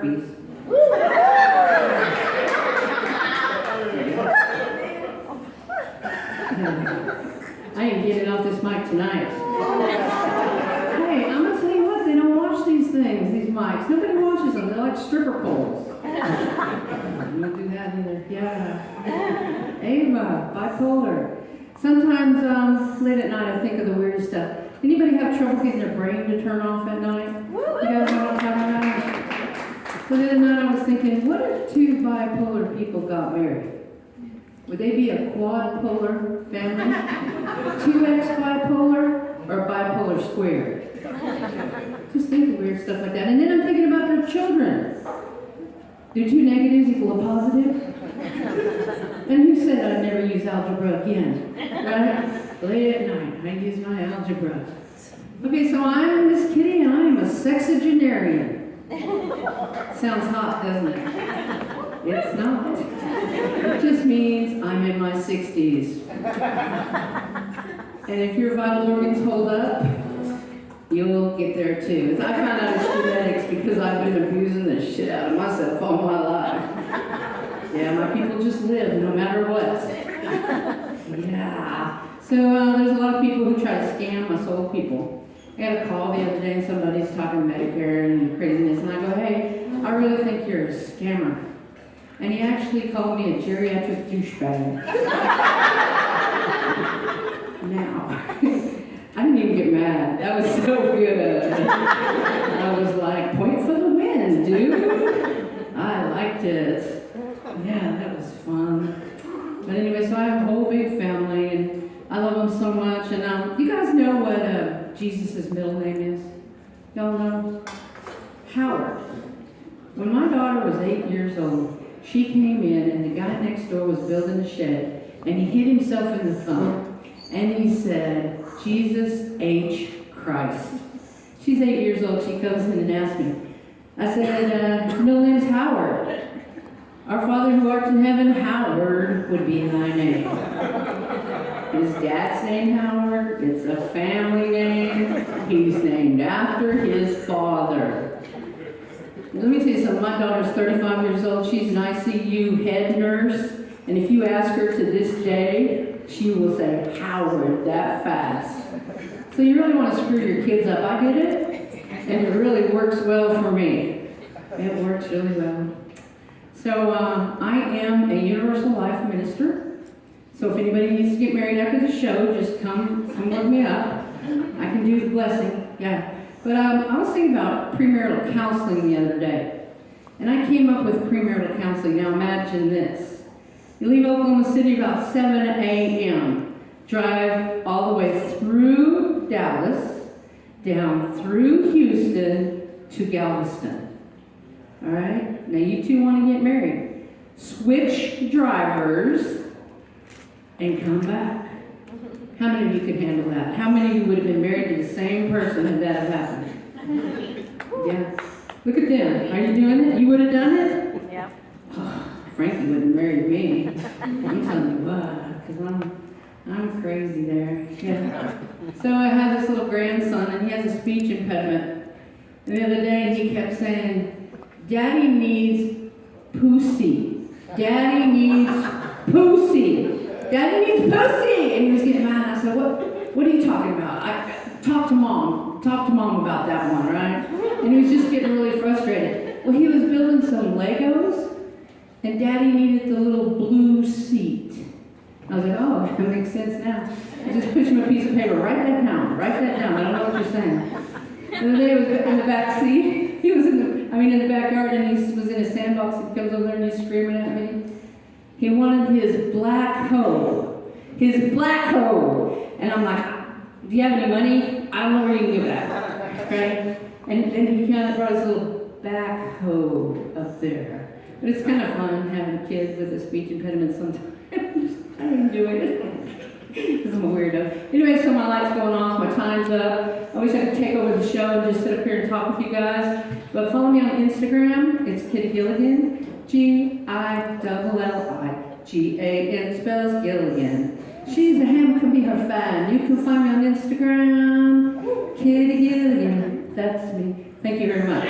herpes. I ain't getting off this mic tonight. Hey, I'm gonna tell you what, they don't watch these things, these mics. Nobody watches them, they're like stripper poles. You don't do that either. Yeah. Ava, bipolar. Sometimes late at night I think of the weirdest stuff. Anybody have trouble getting their brain to turn off at night? You guys know what I'm talking about? So the other night I was thinking, what if two bipolar people got married? Would they be a quad-polar family? 2x bipolar or bipolar squared? Just think of weird stuff like that. And then I'm thinking about their children. Do two negatives equal a positive? And who said I'd never use algebra again? Right? Late at night, I use my algebra. Okay, so I'm Miss Kitty and I am a sexagenarian. Sounds hot, doesn't it? It's not. It just means I'm in my 60s. And if your vital organs hold up, you'll get there too. I found out it's genetics because I've been abusing the shit out of myself all my life. Yeah, my people just live no matter what. Yeah. So there's a lot of people who try to scam us old people. I got a call the other day and somebody's talking Medicare and craziness, and I go, hey, I really think you're a scammer. And he actually called me a geriatric douchebag. Now, I didn't even get mad. That was so good. I was like, point for the win, dude. I liked it. Yeah, that was fun. But anyway, so I have a whole big family, and I love them so much. And you guys know what Jesus' middle name is? Y'all know? Howard. When my daughter was 8 years old, she came in, and the guy next door was building a shed, and he hit himself in the thumb, and he said, Jesus H. Christ. She's 8 years old. She comes in and asks me. I said, middle name's Howard. Our Father who art in heaven, Howard would be thy name. His dad's name Howard. It's a family name. He's named after his father. Let me tell you something. My daughter's 35 years old. She's an ICU head nurse. And if you ask her to this day, she will say, Howard, that fast. So you really want to screw your kids up. I get it. And it really works well for me. It works really well. So I am a Universal Life minister. So if anybody needs to get married after the show, just come look me up. I can do the blessing. Yeah. But I was thinking about premarital counseling the other day. And I came up with premarital counseling. Now imagine this. You leave Oklahoma City about 7 a.m. Drive all the way through Dallas, down through Houston to Galveston. All right? Now you two want to get married. Switch drivers and come back. How many of you could handle that? How many of you would have been married to the same person if that had happened? Yeah. Look at them. Are you doing it? You would have done it? Yeah. Oh, Frankie would have married me. I'm telling you what, because I'm crazy there. Yeah. So I have this little grandson, and he has a speech impediment. And the other day he kept saying, Daddy needs pussy. Daddy needs pussy. Daddy needs pussy! And he was getting mad. I said, what are you talking about? Talk to Mom. Talk to Mom about that one, right? And he was just getting really frustrated. Well, he was building some Legos, and Daddy needed the little blue seat. I was like, oh, that makes sense now. I just pushed him a piece of paper. Write that down. Write that down. I don't know what you're saying. The other day he was in the back seat. He was in the backyard, and he was in a sandbox. He comes over there, and he's screaming at me. He wanted his black hoe. His black hoe. And I'm like, do you have any money? I don't know where you can get that. Right? And he kind of brought his little backhoe up there. But it's kind of fun having a kid with a speech impediment sometimes. I enjoy it. Because I'm a weirdo. Anyway, so my light's going off, my time's up. I wish I could take over the show and just sit up here and talk with you guys. But follow me on Instagram. It's Kitty Gilligan. Gilligan. Spells Gilligan. She's a ham, can be her fan. You can find me on Instagram. Kitty Gilligan. That's me. Thank you very much.